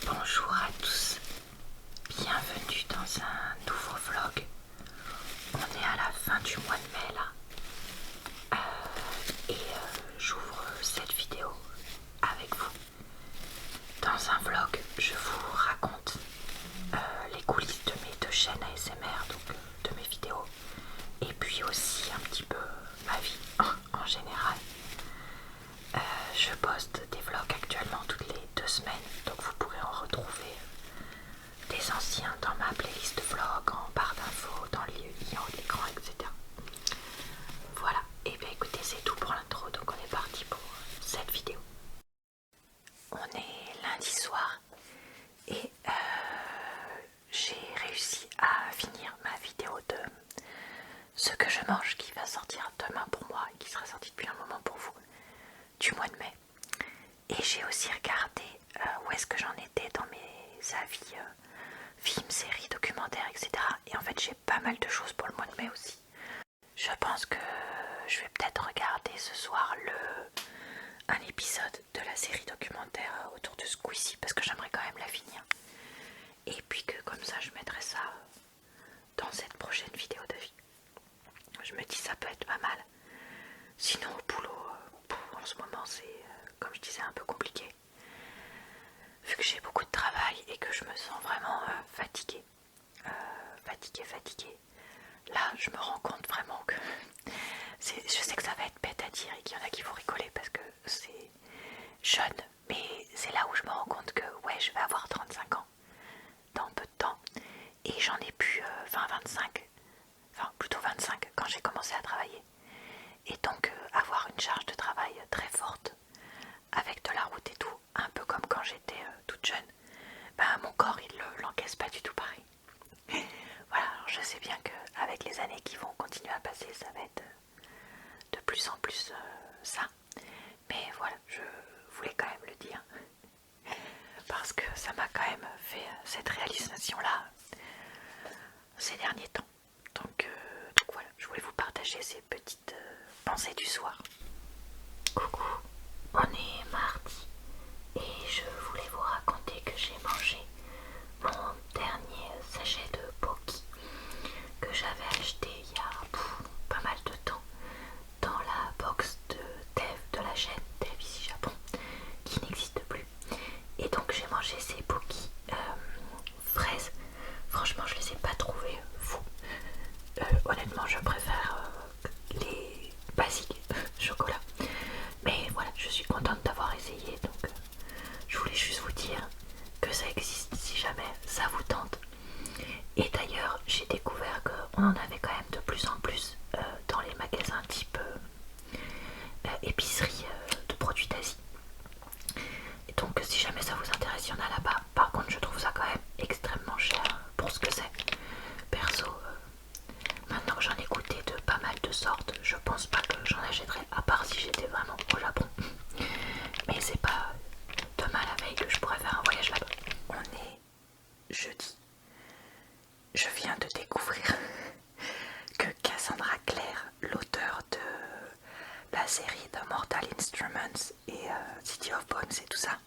Bonjour à tous, bienvenue dans un nouveau vlog. On est à la fin du mois de mai là j'ouvre cette vidéo avec vous. Dans un vlog, je vous raconte les coulisses de mes deux chaînes ASMR, donc de mes vidéos, et puis aussi un petit peu ma vie en général. Je poste des vlogs actuellement toutes les 2 semaines, donc vous pourrez en retrouver des anciens dans ma playlist de vlogs, en barre d'infos, dans le lien en haut de l'écran, etc. Voilà, et bien écoutez, c'est tout pour l'intro, donc on est parti pour cette vidéo. On est lundi soir et j'ai réussi à finir ma vidéo de ce que je mange qui va sortir demain pour moi et qui sera sorti depuis un moment pour vous, du mois de mai. Et j'ai aussi regardé où est-ce que j'en étais dans mes avis films, séries, documentaires, etc. Et en fait j'ai pas mal de choses pour le mois de mai aussi. Je pense que je vais peut-être regarder ce soir un épisode de la série documentaire autour de Squeezie parce que j'aimerais quand même la finir. Et puis que comme ça je mettrai ça dans cette prochaine vidéo d'avis. Je me dis ça peut être pas mal. Sinon au boulot, en ce moment c'est, comme je disais, un peu compliqué. Vu que j'ai beaucoup de travail et que je me sens vraiment fatiguée. Fatiguée. Là je me rends compte vraiment que je sais que ça va être bête à dire et qu'il y en a qui vont rigoler parce que c'est jeune, mais c'est là où je me rends compte que ouais, je vais avoir 35 ans dans peu de temps et j'en ai plus 20-25, enfin plutôt 25 quand j'ai commencé à travailler. Et donc avoir une charge de travail très forte avec de la route et tout, un peu comme quand j'étais toute jeune, ben mon corps il l'encaisse pas du tout pareil. Voilà, alors je sais bien qu'avec les années qui vont continuer à passer, ça va être de plus en plus ça. Mais voilà, je voulais quand même le dire. Parce que ça m'a quand même fait cette réalisation-là ces derniers temps. Donc voilà, je voulais vous partager ces petites pensées du soir. Coucou, on est mardi et je voulais vous raconter que j'ai mangé mon dernier sachet de Pocky que j'avais acheté il y a pas mal de temps dans la box de Dev de la chaîne Dev ici Japon qui n'existe plus. Et donc j'ai mangé ces Pocky fraises. Franchement je les ai pas trouvés fous. Honnêtement je préfère les basiques chocolat. Mais voilà, je suis contente d'avoir essayé, donc je voulais juste vous dire que ça existe si jamais ça vous tente. Et d'ailleurs j'ai découvert qu'on en avait quand même de plus en plus dans les magasins type épicerie de produits d'Asie. Et donc si jamais ça vous intéresse, il y en a là-bas. Par contre je trouve ça quand même extrêmement cher pour ce que c'est. Perso, maintenant que j'en ai goûté de pas mal de sortes, je pense pas que j'en achèterais à part si j'étais vraiment au Japon. Mais c'est pas demain la veille que je pourrais faire un voyage là-bas. On est jeudi. Je viens de découvrir que Cassandra Clare, l'auteur de la série de Mortal Instruments et City of Bones et tout ça,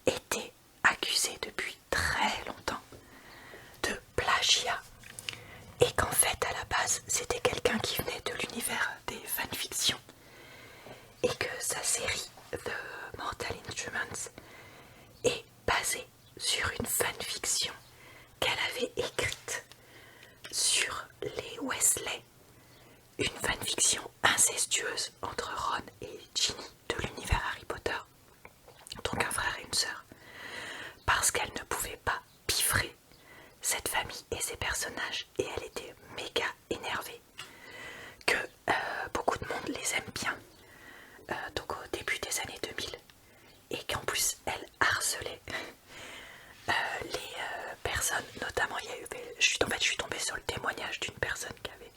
était accusée depuis très longtemps de plagiat. Et qu'en fait à la base c'était quelqu'un qui venait de l'univers des fanfictions et que sa série The Mortal Instruments est basée sur une fanfiction qu'elle avait écrite sur les Weasley, une fanfiction incestueuse entre Ron et Ginny de l'univers Harry Potter, donc un frère et une sœur, parce qu'elle ne pouvait pas piffrer cette famille et ses personnages et elle était méga énervée que beaucoup de monde les aime bien, donc au début des années 2000, et qu'en plus elle harcelait les personnes, notamment il y a eu, je suis tombée sur le témoignage d'une personne qui avait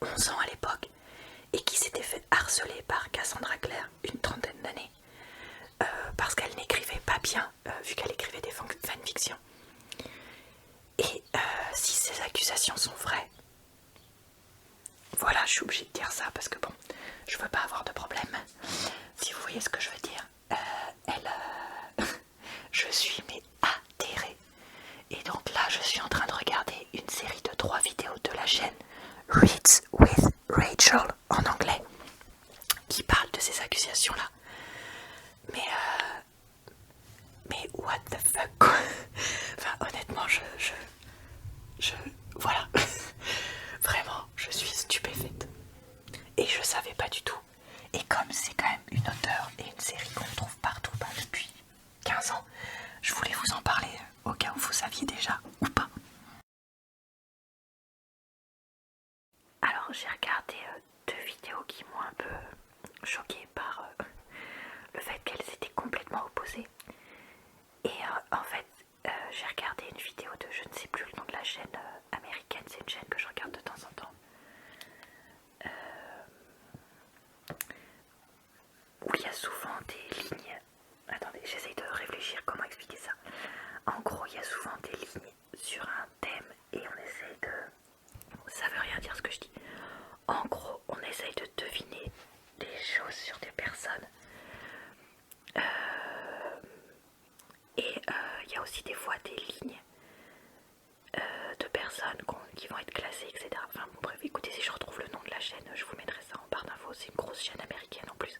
11 ans à l'époque et qui s'était fait harceler par Cassandra Clare une trentaine d'années parce qu'elle n'écrivait pas bien vu qu'elle écrivait des fanfictions. Et si ces accusations sont vraies, voilà, je suis obligée de dire ça parce que bon, je veux pas avoir de problème. Si vous voyez ce que je veux dire, je suis mais what the fuck quoi. Enfin honnêtement voilà. Vraiment, je suis stupéfaite. Et je savais pas du tout. Et comme c'est quand même une auteure et une série qu'on trouve partout depuis 15 ans, je voulais vous en parler au cas où vous saviez déjà ou pas. Alors j'ai regardé 2 vidéos qui m'ont un peu choquée par le fait qu'elles étaient complètement opposées. Et en fait j'ai regardé une vidéo de je ne sais plus le nom de la chaîne américaine, c'est une chaîne que je regarde de temps en temps. Où il y a souvent des lignes. Attendez, j'essaye de réfléchir comment expliquer ça. En gros, il y a souvent des lignes sur un thème et on essaye de... Ça veut rien dire ce que je dis. En gros, on essaye de deviner des choses sur des personnes. Et il y a aussi des fois des lignes de personnes qui vont être classées, etc. Enfin bon, bref, écoutez, si je retrouve le nom de la chaîne, je vous mettrai ça en barre d'infos. C'est une grosse chaîne américaine en plus.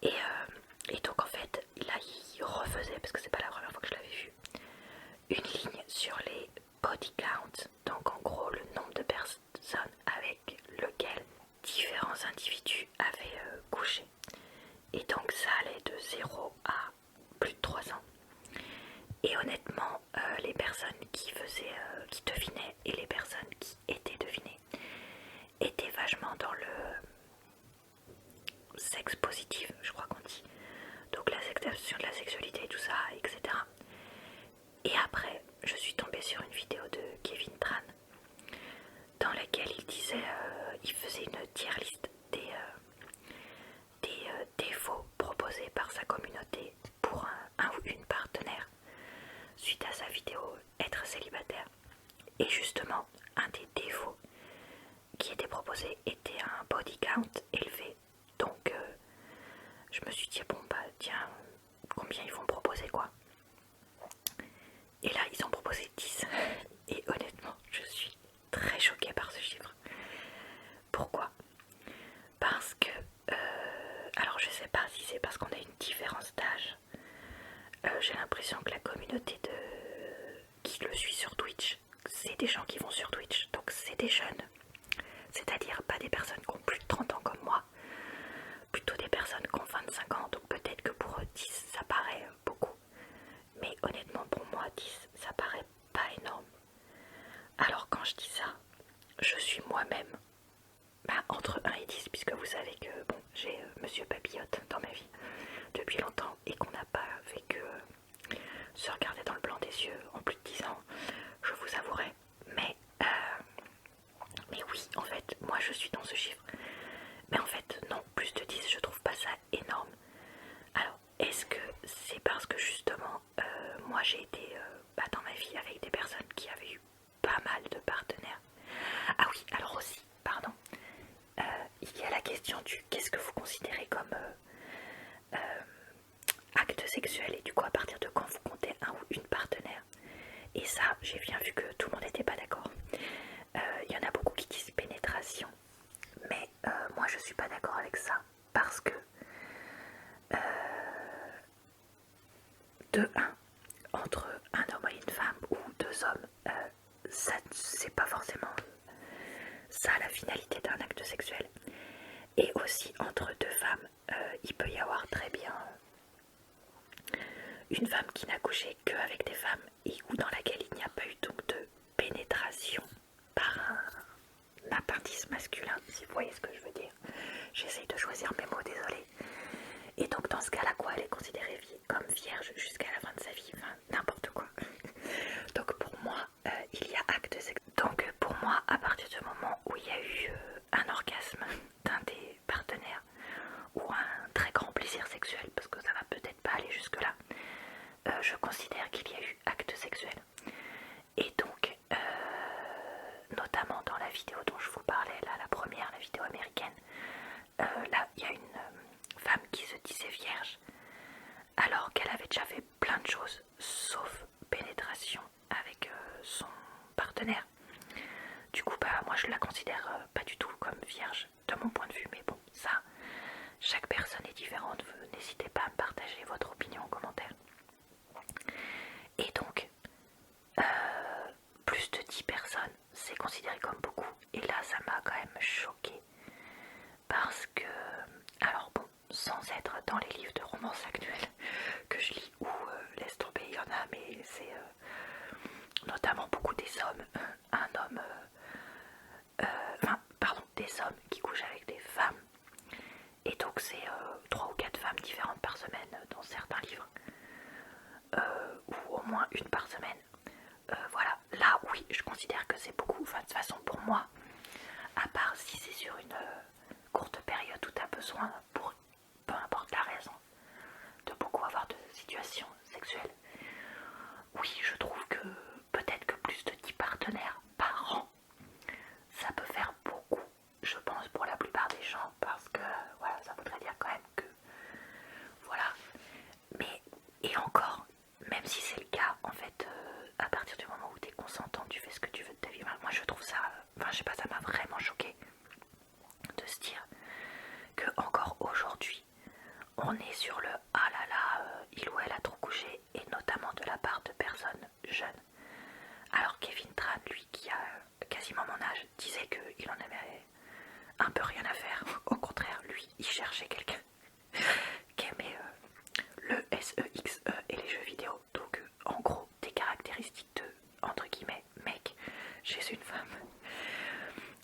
Et donc en fait, là il refaisait, parce que c'est pas la première fois que je l'avais vu, une ligne sur les body counts, donc en gros le nombre de personnes avec lequel différents individus avaient couché. Et donc ça allait de 0 à plus de 3 ans. Et honnêtement, les personnes qui devinaient et les personnes qui étaient devinées étaient vachement dans le sexe positif, je crois qu'on dit. Donc l'acceptation de la sexualité et tout ça, etc. Et après, je suis tombée sur une vidéo de Kevin Tran dans laquelle il disait, il faisait une tier list des défauts proposés par sa communauté pour un ou une partenaire suite à sa vidéo être célibataire. Et justement, un des défauts qui était proposé était un body count élevé. Donc je me suis dit bon bah tiens, combien ils vont proposer quoi. Et là ils ont proposé 10. Et honnêtement je suis très choquée par ce chiffre. Pourquoi? Parce que alors je sais pas si c'est parce qu'on a une différence d'âge. J'ai l'impression que la communauté qui le suit sur Twitch, c'est des gens qui vont sur Twitch, donc c'est des jeunes. C'est-à-dire pas des personnes qui ont plus de 30 ans comme moi, plutôt des personnes qui ont 25 ans, donc peut-être que pour eux 10 ça paraît beaucoup. Mais honnêtement pour moi 10 ça paraît pas énorme. Alors quand je dis ça, je suis moi-même entre 1 et 10, puisque vous savez que bon, j'ai Monsieur Papillote dans ma vie depuis longtemps et qu'on n'a pas fait que se regarder dans le blanc des yeux en plus de 10 ans, je vous avouerai. Mais oui, en fait, moi je suis dans ce chiffre. Mais en fait, non, plus de 10, je trouve pas ça énorme. Alors, est-ce que c'est parce que justement, moi j'ai été dans ma vie avec des personnes qui avaient eu pas mal de partenaires. Ah oui, alors aussi, pardon, il y a la question du qu'est-ce que vous considérez comme acte sexuel et du coup à partir de quand vous comptez un ou une partenaire. Et ça, j'ai bien vu que tout le monde n'était pas d'accord. Il y en a beaucoup qui disent pénétration, mais moi je suis pas d'accord avec ça parce que de 1, entre un homme et une femme ou 2 hommes, ça c'est pas forcément ça la finalité d'un acte sexuel. Et aussi entre 2 femmes, il peut y avoir très bien une femme qui n'a couché qu'avec des femmes et ou dans laquelle il n'y a pas eu donc de pénétration par un appendice masculin, si vous voyez ce que je veux dire. J'essaye de choisir mes mots, désolé. Et donc dans ce cas-là, quoi, elle est considérée comme vierge jusqu'à la fin de sa vie, enfin n'importe quoi. Donc pour moi, il y a acte sexuel. Donc pour moi, à partir du moment où il y a eu un orgasme d'un des partenaires ou un très grand plaisir sexuel, parce que ça va peut-être pas aller jusque-là, je considère qu'il y a eu acte sexuel. Et donc, notamment dans la vidéo dont je vous parlais, là, la première, la vidéo américaine, là, il y a une femme qui se disait vierge, alors qu'elle avait déjà fait plein de choses, sauf pénétration avec son partenaire. Du coup, moi, je la considère pas du tout comme vierge, de mon point de vue, mais bon, ça, chaque personne est différente, n'hésitez pas à me partager votre opinion en commentaire. considéré comme beaucoup. Et là, ça m'a quand même choquée. Parce que, alors bon, sans être dans les livres de romance actuels que je lis, ou laisse tomber, il y en a, mais c'est notamment beaucoup des hommes. Un homme, pardon, des hommes qui couchent avec des femmes. Et donc c'est 3 ou 4 femmes différentes par semaine dans certains livres. Ou au moins une par semaine. Voilà, là oui, je considère que c'est beaucoup. Enfin, de toute façon, pour moi, à part si c'est sur une courte période où tu as besoin, pour peu importe la raison, de beaucoup avoir de situations sexuelles, oui, je trouve que peut-être que plus de 10 partenaires par an, ça peut faire beaucoup, je pense, pour la plupart des gens, parce que voilà, ça voudrait dire quand même que voilà. Mais et encore, même si c'est le cas, en fait, à partir du moment où tu es consentant, tu fais ce que tu veux de ta vie. Moi, je trouve ça, enfin, je sais pas, ça m'a vraiment choqué de se dire que encore aujourd'hui, on est sur le ah là là, il ou elle a trop couché, et notamment de la part de personnes jeunes. Alors Kevin Tran, lui, qui a quasiment mon âge, disait qu'il en avait un peu rien à faire. Au contraire, lui, il cherchait quelqu'un qui aimait le SEXE et les jeux vidéo. Donc en gros, des caractéristiques de, entre guillemets, mec chez une femme.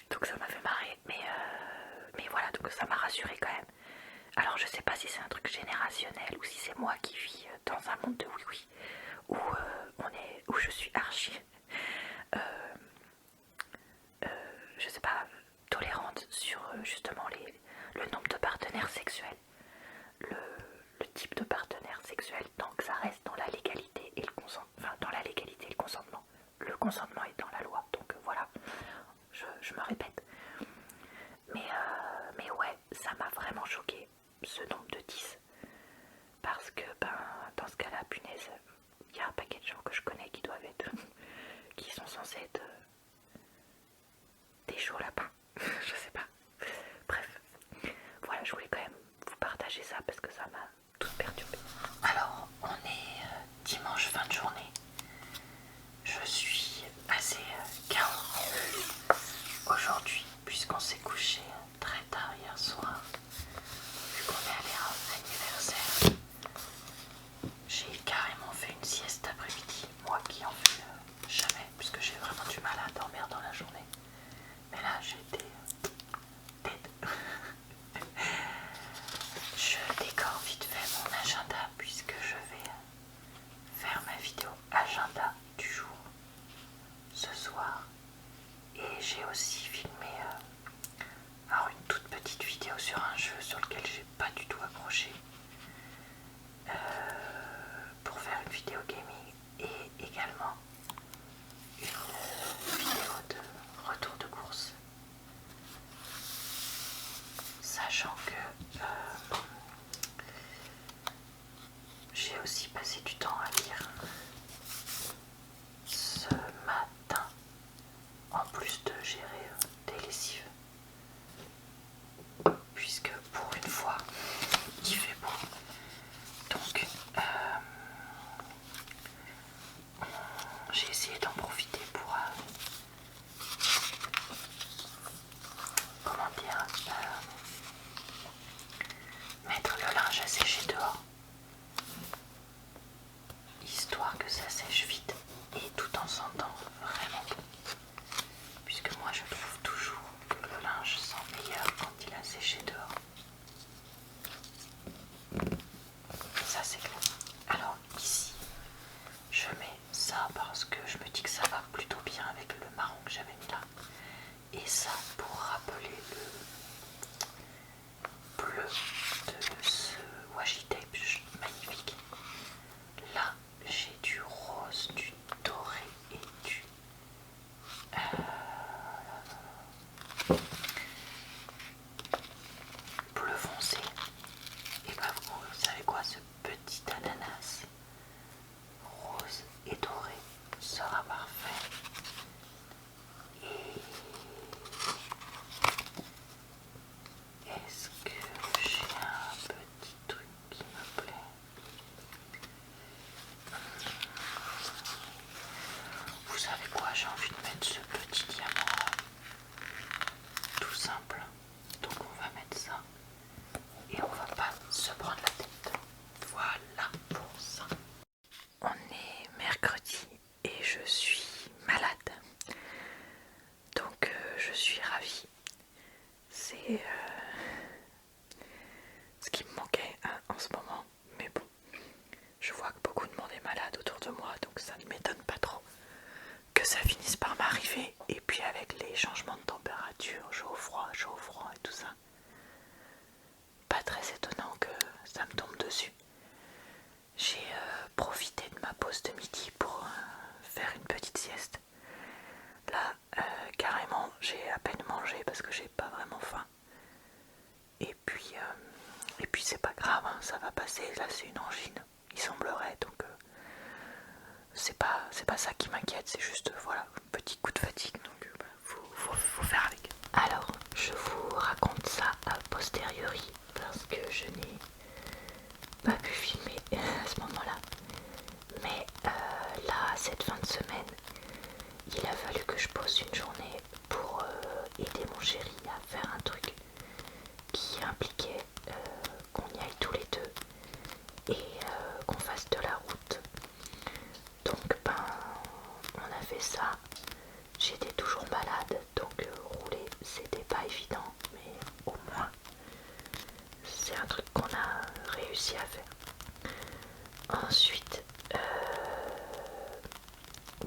Donc ça m'a fait marrer, mais voilà, donc ça m'a rassuré quand même. Alors je sais pas si c'est un truc générationnel ou si c'est moi qui vis dans un monde de oui-oui, où je suis archi, je sais pas, tolérante sur justement le nombre de partenaires sexuels, le type de partenaire sexuel, tant que ça reste dans la légalité et le consentement, enfin dans la légalité et le consentement. Le consentement est dans la loi, donc voilà, je me répète. Mais ouais, ça m'a vraiment choqué, ce nombre de 10. Parce que, dans ce cas-là, punaise, il y a un paquet de gens que je connais qui doivent être, qui sont censés être des chauds lapins. Je sais pas. Bref, voilà, je voulais quand même vous partager ça parce que ça m'a toute perturbée. Alors, on est dimanche fin de journée. Je suis assez KO aujourd'hui puisqu'on s'est couché très tard hier soir. Vu qu'on est allé à un anniversaire, j'ai carrément fait une sieste après-midi. Moi qui en fais jamais, puisque j'ai vraiment du mal à dormir dans la journée. Mais là, j'étais dead. Je décore vite fait mon agenda puisque je vais faire ma vidéo agenda du jour ce soir. Et j'ai aussi filmé alors une toute petite vidéo sur un jeu sur lequel j'ai pas du tout accroché pour faire une vidéo gaming et également une vidéo de retour de course. Sachant que j'ai aussi passé du temps à lire ce matin, en plus de gérer des lessives. Puisque pour une fois, il fait beau. Donc, j'ai essayé d'en profiter pour, comment dire, mettre le linge à sécher dehors. là c'est une angine, il semblerait, donc c'est pas ça qui m'inquiète, c'est juste voilà, un petit coup de fatigue, donc bah, faut faire avec. Alors je vous raconte ça a posteriori parce que je n'ai pas pu filmer à ce moment-là, mais là cette fin de semaine il a fallu que je pose une journée pour aider mon chéri à faire un truc qui impliquait qu'on y aille tous les deux et qu'on fasse de la route. Donc ben on a fait ça. J'étais toujours malade, donc rouler c'était pas évident, mais au moins c'est un truc qu'on a réussi à faire. Ensuite,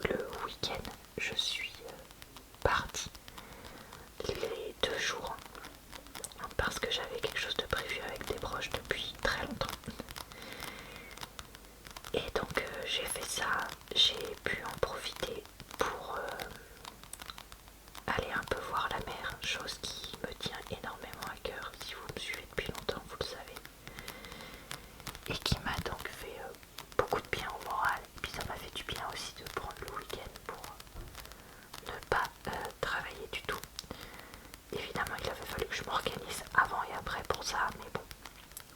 le week-end, je suis partie les 2 jours parce que j'avais quelque chose de prévu avec des proches depuis très longtemps. Et donc j'ai fait ça, j'ai pu en profiter pour aller un peu voir la mer, chose qui me tient énormément à cœur. Si vous me suivez depuis longtemps, vous le savez. Et qui m'a donc fait beaucoup de bien au moral. Et puis ça m'a fait du bien aussi de prendre le week-end pour ne pas travailler du tout. Évidemment, il avait fallu que je m'organise avant et après pour ça, mais bon,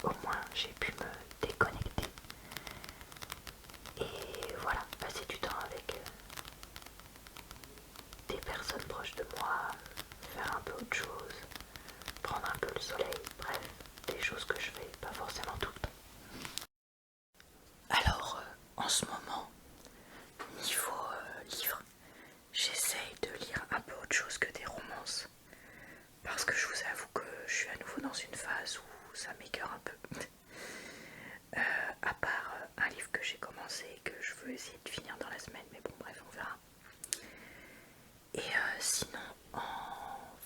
au moins j'ai pu me déconnecter. Et voilà, passer du temps avec des personnes proches de moi, faire un peu autre chose, prendre un peu le soleil, bref, des choses que je fais pas forcément tout le temps. Alors, en ce moment, niveau livre, j'essaye de lire un peu autre chose que des romances. Parce que je vous avoue que je suis à nouveau dans une phase où ça m'écœure un peu. À part un livre que j'ai commencé et que je veux essayer de finir dans la semaine, mais bon bref, on verra. Et sinon, en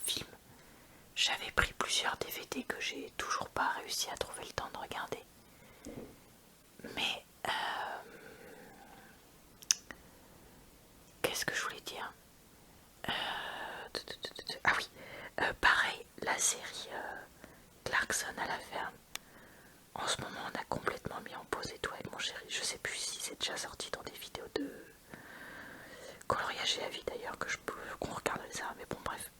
film, j'avais pris plusieurs DVD que j'ai toujours pas réussi à trouver le temps de regarder. Mais qu'est-ce que je voulais dire? Ah oui, pareil, la série Clarkson à la ferme. En ce moment, on a complètement mis en pause et tout avec mon chéri. Je sais plus si c'est déjà sorti dans des vidéos de coloriage et la vie d'ailleurs qu'on regarde ça, mais bon bref.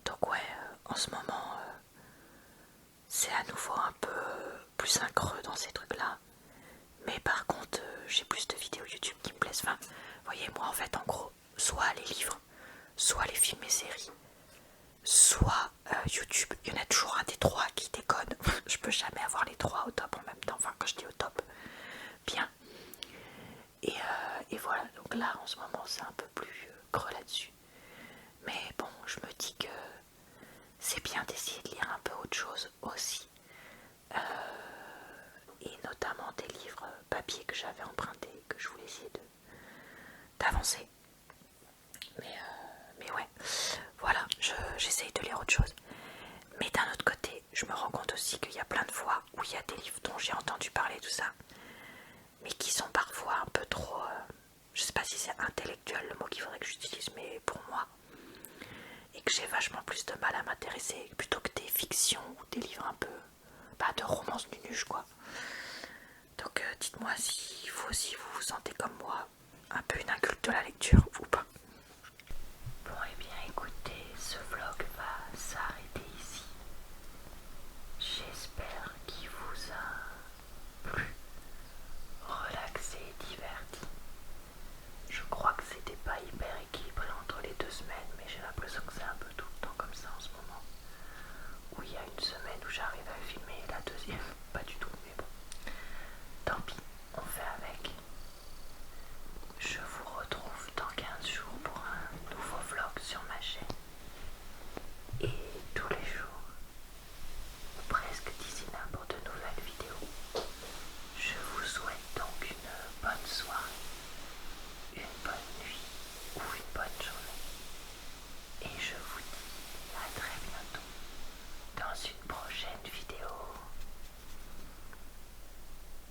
Donc ouais, en ce moment, c'est à nouveau un peu plus un creux dans ces trucs-là. Mais par contre, j'ai plus de vidéos YouTube qui me plaisent. Enfin, voyez, moi en fait, en gros, soit les livres, soit les films et séries, soit YouTube. Il y en a toujours un des trois qui déconne. Je peux jamais avoir les trois au top en même temps. Enfin, quand je dis au top, bien. Et voilà, donc là en ce moment c'est un peu plus creux là-dessus. Mais bon, je me dis que c'est bien d'essayer de lire un peu autre chose aussi. Et notamment des livres papier que j'avais empruntés, que je voulais essayer d'avancer. Mais ouais, voilà, j'essaye de lire autre chose. Mais d'un autre côté, je me rends compte aussi qu'il y a plein de fois où il y a des livres dont j'ai entendu parler, tout ça, mais qui sont parfois un peu trop... je sais pas si c'est intellectuel le mot qu'il faudrait que j'utilise, mais pour moi, et que j'ai vachement plus de mal à m'intéresser plutôt que des fictions ou des livres un peu... bah, de romances nunuches quoi. Donc dites-moi si vous aussi vous vous sentez comme moi un peu une inculte de la lecture ou pas. Bon et bien écoutez, ce vlog va s'arrêter ici. J'espère